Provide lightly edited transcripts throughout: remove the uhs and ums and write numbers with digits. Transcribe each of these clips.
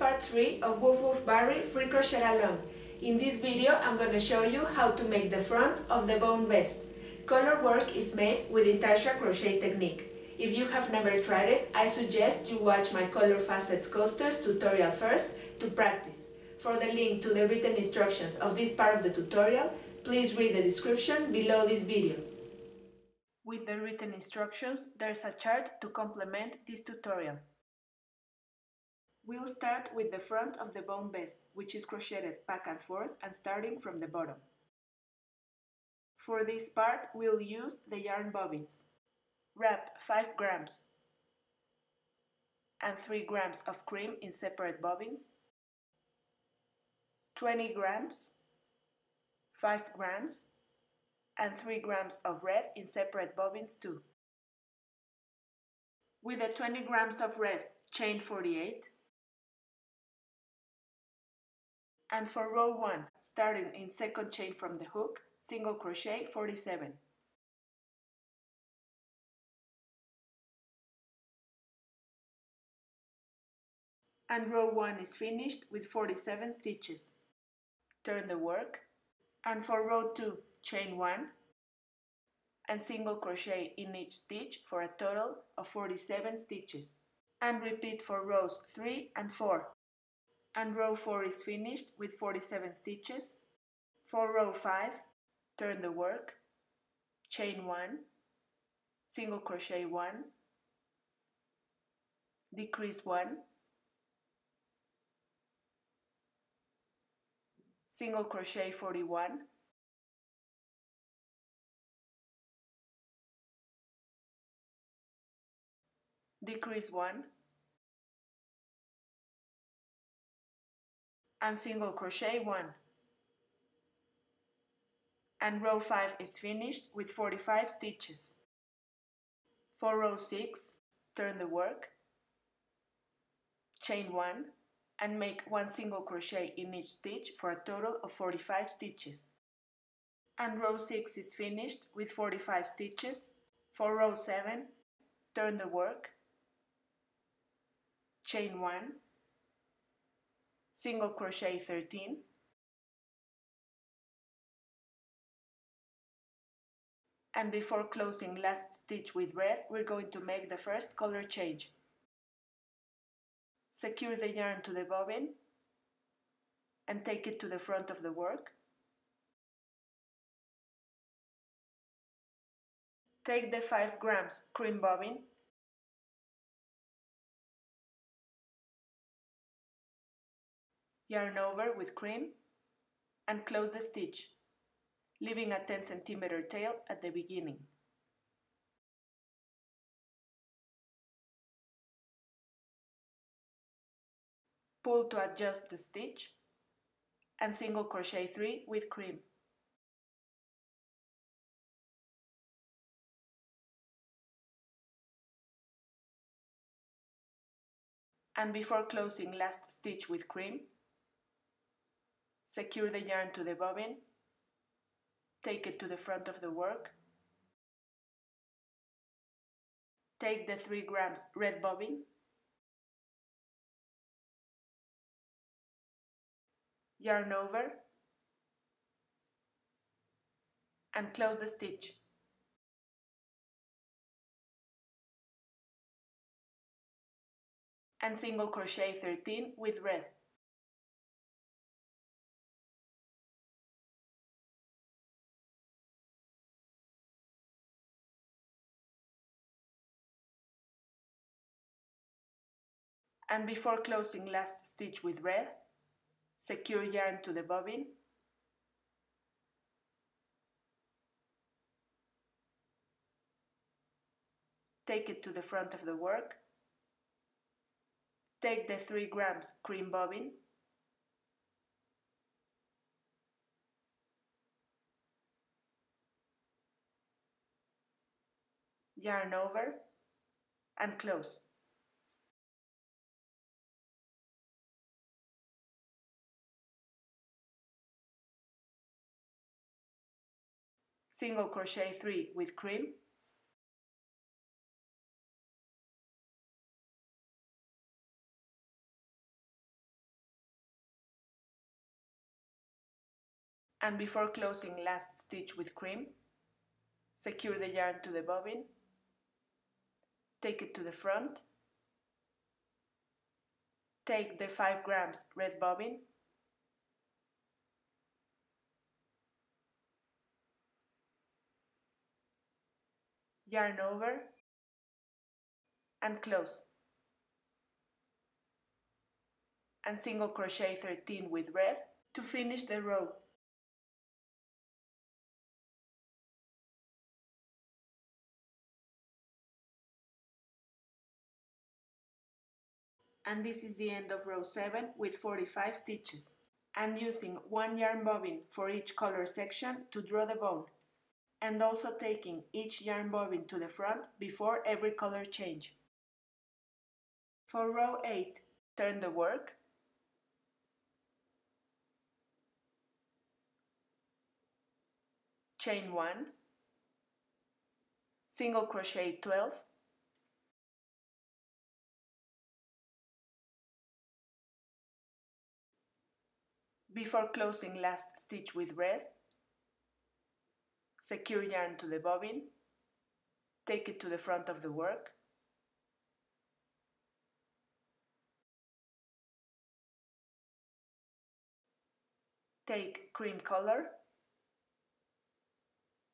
part 3 of Wuf-Wuf Barry Free Crochet Along. In this video I'm going to show you how to make the front of the bone vest. Color work is made with Untitled Crochet technique. If you have never tried it, I suggest you watch my Color Facets Coasters tutorial first to practice. For the link to the written instructions of this part of the tutorial, please read the description below this video. With the written instructions, there's a chart to complement this tutorial. We'll start with the front of the bone vest, which is crocheted back and forth and starting from the bottom. For this part, we'll use the yarn bobbins. Wrap 5 grams and 3 grams of cream in separate bobbins, 20 grams, 5 grams, and 3 grams of red in separate bobbins too. With the 20 grams of red, chain 48. And for row 1, starting in second chain from the hook, single crochet 47. And row 1 is finished with 47 stitches. Turn the work, and for row 2, chain 1 and single crochet in each stitch for a total of 47 stitches. And repeat for rows 3 and 4. And row 4 is finished with 47 stitches. For row 5, turn the work, chain 1, single crochet 1, decrease 1, single crochet 41, decrease 1, and single crochet 1. And row 5 is finished with 45 stitches. For row 6, turn the work, chain 1, and make 1 single crochet in each stitch for a total of 45 stitches. And row 6 is finished with 45 stitches. For row 7, turn the work, chain 1, single crochet 13, and before closing last stitch with red, we're going to make the first color change. Secure the yarn to the bobbin and take it to the front of the work. Take the 5 grams cream bobbin yarn over with cream and close the stitch, leaving a 10 cm tail at the beginning. Pull to adjust the stitch and single crochet 3 with cream. And before closing last stitch with cream, secure the yarn to the bobbin, take it to the front of the work, take the 3 grams red bobbin, yarn over, and close the stitch. And single crochet 13 with red. And before closing last stitch with red, secure yarn to the bobbin, take it to the front of the work, take the 3 grams cream bobbin, yarn over, and close. Single crochet 3 with cream, And before closing last stitch with cream, secure the yarn to the bobbin, take it to the front, take the 5 grams red bobbin, yarn over, and close, and single crochet 13 with red to finish the row. And this is the end of row 7 with 45 stitches, and using 1 yarn bobbin for each color section to draw the bone, and also taking each yarn bobbin to the front before every color change. For row 8, turn the work, chain 1, single crochet 12, before closing last stitch with red, secure yarn to the bobbin, take it to the front of the work, take cream color,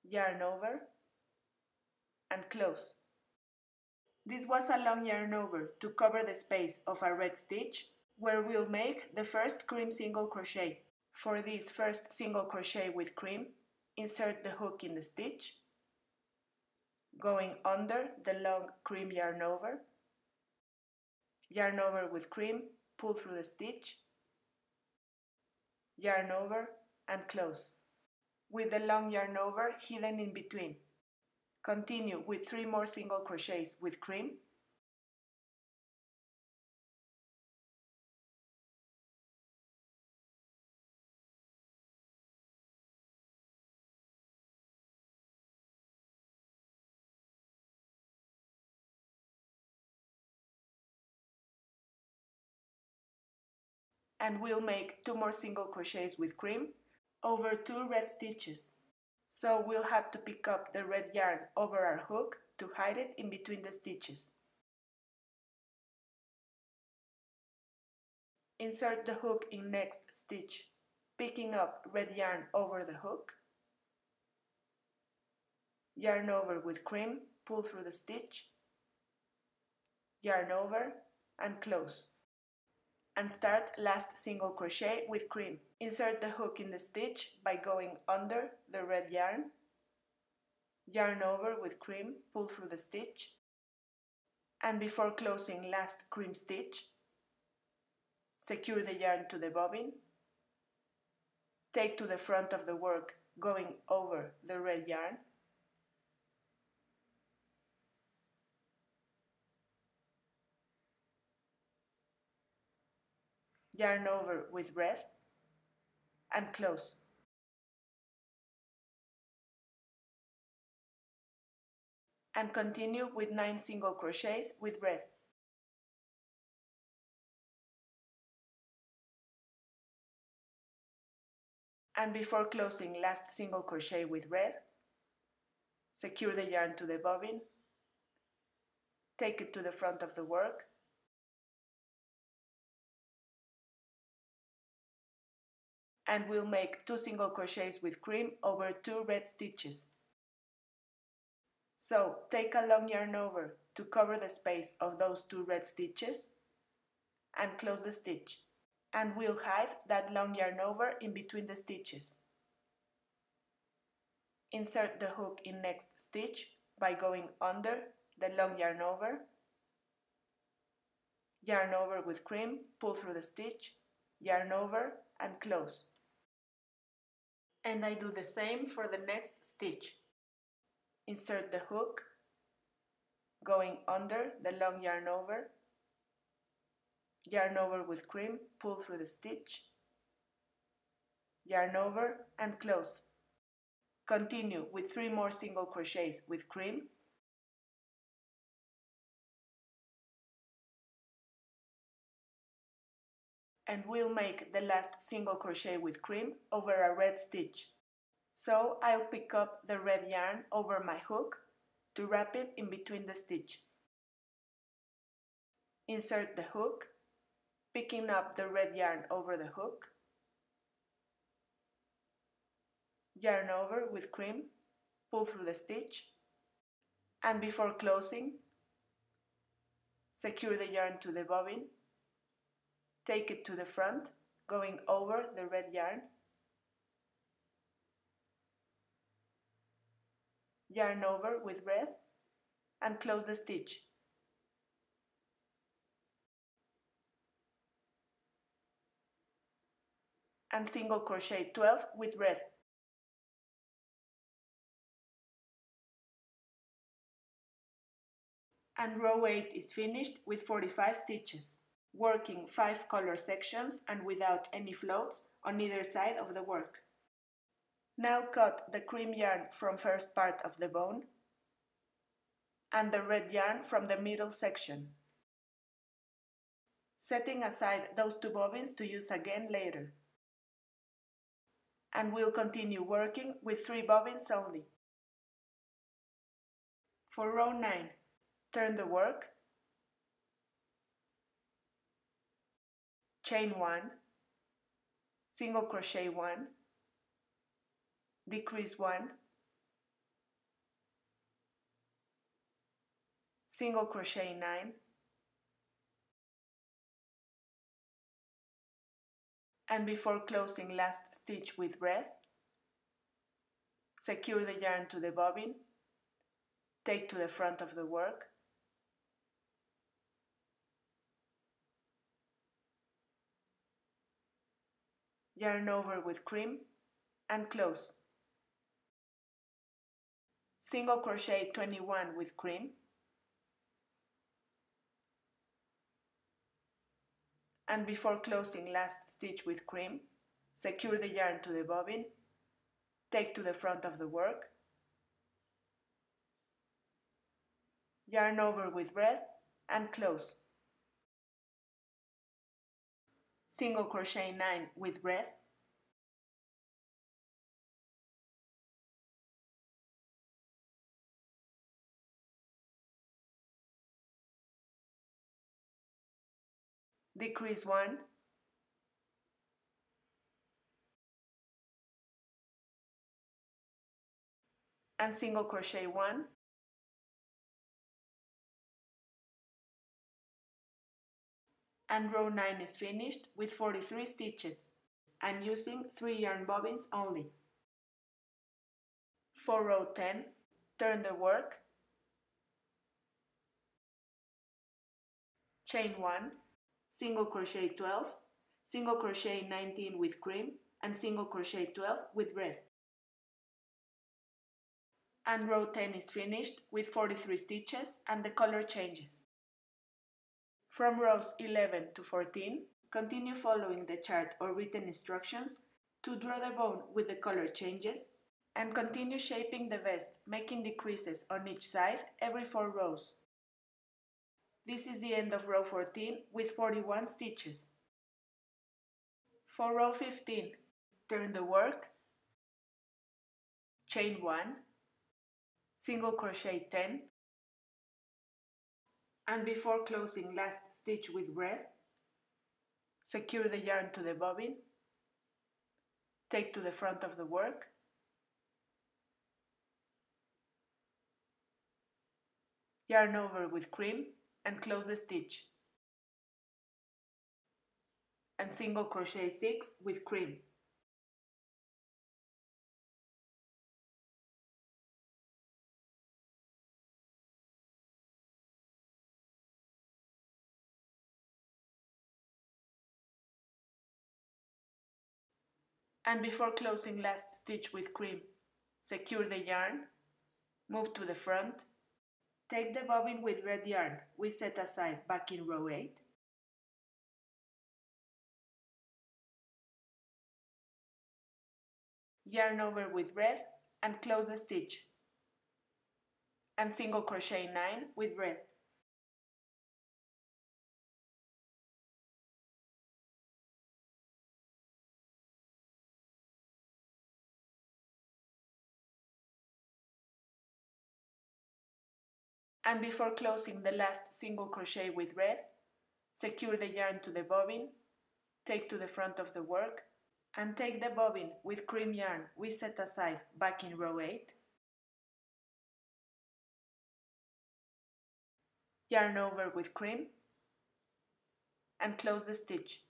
yarn over, and close. This was a long yarn over to cover the space of a red stitch where we'll make the first cream single crochet. For this first single crochet with cream, insert the hook in the stitch, going under the long cream yarn over with cream, pull through the stitch, yarn over, and close, with the long yarn over hidden in between. Continue with 3 more single crochets with cream, and we'll make 2 more single crochets with cream over 2 red stitches. So we'll have to pick up the red yarn over our hook to hide it in between the stitches. Insert the hook in next stitch, picking up red yarn over the hook, yarn over with cream, pull through the stitch, yarn over, and close. And start last single crochet with cream. Insert the hook in the stitch by going under the red yarn, yarn over with cream, pull through the stitch, and before closing last cream stitch, secure the yarn to the bobbin, take to the front of the work going over the red yarn, yarn over with red, and close. And continue with 9 single crochets with red. And before closing last single crochet with red, secure the yarn to the bobbin, take it to the front of the work, and we'll make 2 single crochets with cream over 2 red stitches. So take a long yarn over to cover the space of those 2 red stitches and close the stitch, and we'll hide that long yarn over in between the stitches. Insert the hook in next stitch by going under the long yarn over with cream, pull through the stitch, yarn over, and close. And I do the same for the next stitch. Insert the hook, going under the long yarn over with cream, pull through the stitch, yarn over, and close. Continue with 3 more single crochets with cream, and we'll make the last single crochet with cream over a red stitch. So I'll pick up the red yarn over my hook to wrap it in between the stitch. Insert the hook, picking up the red yarn over the hook, yarn over with cream, pull through the stitch, and before closing, secure the yarn to the bobbin, take it to the front, going over the red yarn, yarn over with red, and close the stitch. And single crochet 12 with red. And row 8 is finished with 45 stitches, working 5 color sections and without any floats on either side of the work. Now cut the cream yarn from first part of the bone and the red yarn from the middle section, setting aside those 2 bobbins to use again later. And we'll continue working with 3 bobbins only. For row 9, turn the work, chain 1, single crochet 1, decrease 1, single crochet 9, and before closing last stitch with red, secure the yarn to the bobbin, take to the front of the work, yarn over with cream, and close. Single crochet 21 with cream, and before closing last stitch with cream, secure the yarn to the bobbin, take to the front of the work, yarn over with red, and close. Single crochet 9 with red, decrease 1, and single crochet 1, and row 9 is finished with 43 stitches and using 3 yarn bobbins only. For row 10, turn the work, chain 1, single crochet 12, single crochet 19 with cream, and single crochet 12 with red. And row 10 is finished with 43 stitches and the color changes. From rows 11 to 14, continue following the chart or written instructions to draw the bone with the color changes, and continue shaping the vest, making decreases on each side every 4 rows. This is the end of row 14 with 41 stitches. For row 15, turn the work, chain 1, single crochet 10, and before closing last stitch with red, secure the yarn to the bobbin, take to the front of the work, yarn over with cream and close the stitch, and single crochet 6 with cream. And before closing last stitch with cream, secure the yarn, move to the front, take the bobbin with red yarn we set aside back in row 8, yarn over with red and close the stitch, and single crochet 9 with red. And before closing the last single crochet with red, secure the yarn to the bobbin, take to the front of the work, and take the bobbin with cream yarn we set aside back in row 8, yarn over with cream, and close the stitch.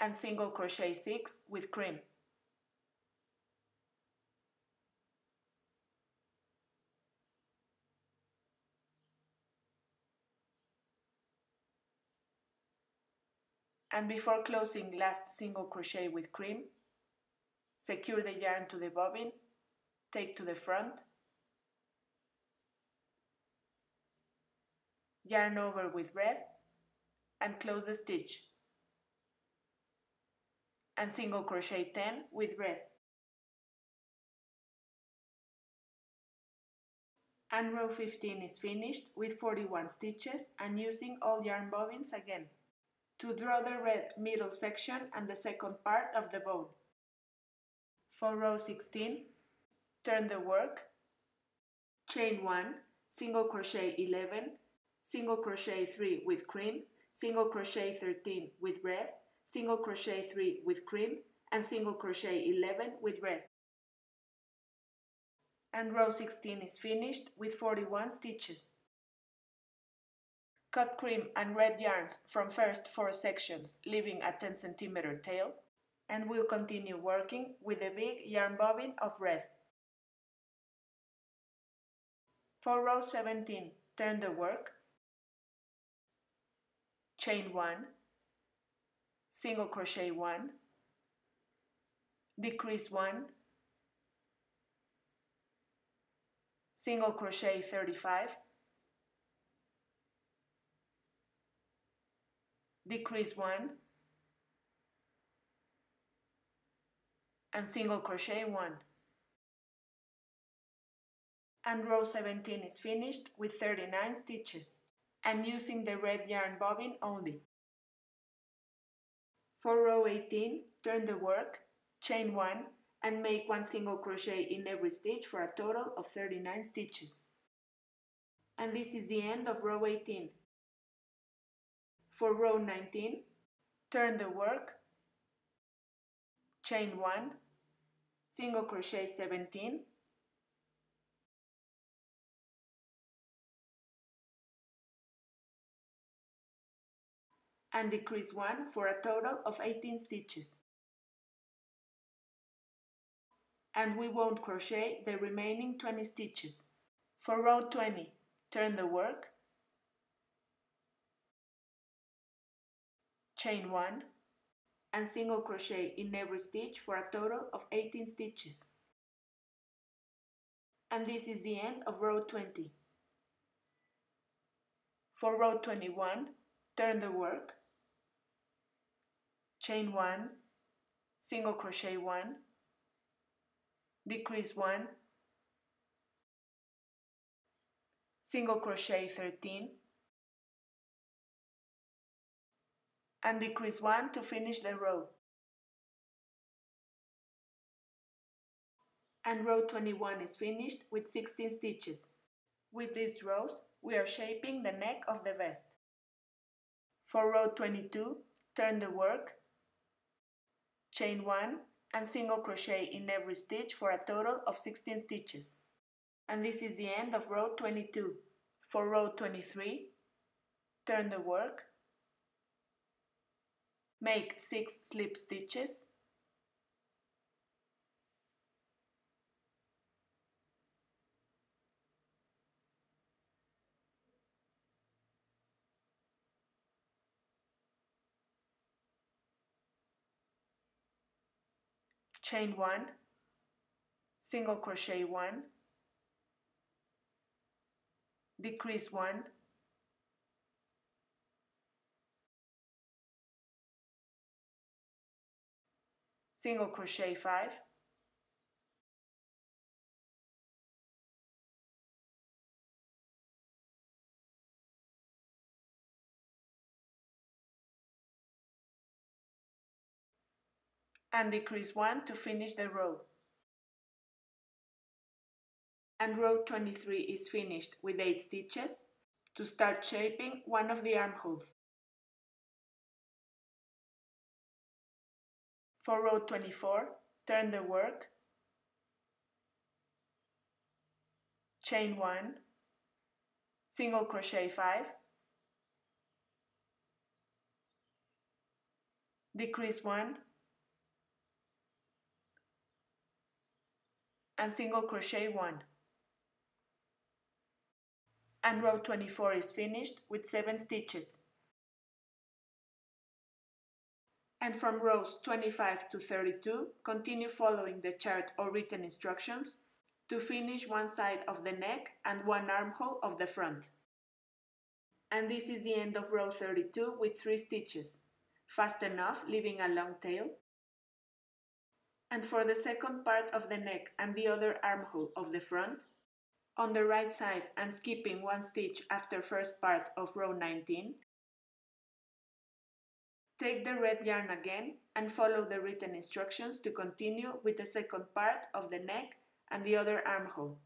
And single crochet 6 with cream. And before closing last single crochet with cream, secure the yarn to the bobbin, take to the front, yarn over with red, and close the stitch. And single crochet 10 with red. And row 15 is finished with 41 stitches and using all yarn bobbins again to draw the red middle section and the second part of the bow. For row 16, turn the work, chain 1, single crochet 11, single crochet 3 with cream, single crochet 13 with red, single crochet 3 with cream, and single crochet 11 with red. And row 16 is finished with 41 stitches. Cut cream and red yarns from first 4 sections, leaving a 10 cm tail, and we'll continue working with the big yarn bobbin of red. For row 17, turn the work, chain 1, single crochet 1, decrease 1, single crochet 35, decrease 1, and single crochet 1. And row 17 is finished with 39 stitches and using the red yarn bobbin only. For row 18, turn the work, chain 1, and make 1 single crochet in every stitch for a total of 39 stitches. And this is the end of row 18. For row 19, turn the work, chain 1, single crochet 17, and decrease 1 for a total of 18 stitches. And we won't crochet the remaining 20 stitches. For row 20, turn the work, chain 1, and single crochet in every stitch for a total of 18 stitches. And this is the end of row 20. For row 21, turn the work, chain 1, single crochet 1, decrease 1, single crochet 13, and decrease 1 to finish the row. And row 21 is finished with 16 stitches. With these rows, we are shaping the neck of the vest. For row 22, turn the work, chain 1, and single crochet in every stitch for a total of 16 stitches. And this is the end of row 22. For row 23, turn the work, make 6 slip stitches, chain 1, single crochet 1, decrease 1, single crochet 5, and decrease 1 to finish the row. And row 23 is finished with 8 stitches to start shaping one of the armholes. For row 24, turn the work, chain 1, single crochet 5, decrease 1, and single crochet 1. And row 24 is finished with 7 stitches. And from rows 25 to 32, continue following the chart or written instructions to finish one side of the neck and one armhole of the front. And this is the end of row 32 with 3 stitches. Fast enough, leaving a long tail. And for the second part of the neck and the other armhole of the front, on the right side and skipping 1 stitch after first part of row 19, take the red yarn again and follow the written instructions to continue with the second part of the neck and the other armhole.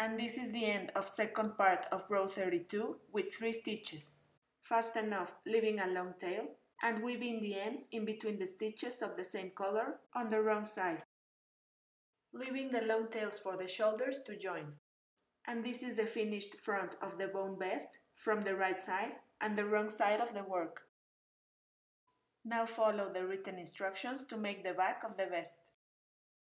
And this is the end of second part of row 32 with 3 stitches. Fast enough, leaving a long tail and weaving the ends in between the stitches of the same color on the wrong side, leaving the long tails for the shoulders to join. And this is the finished front of the bone vest from the right side and the wrong side of the work. Now follow the written instructions to make the back of the vest.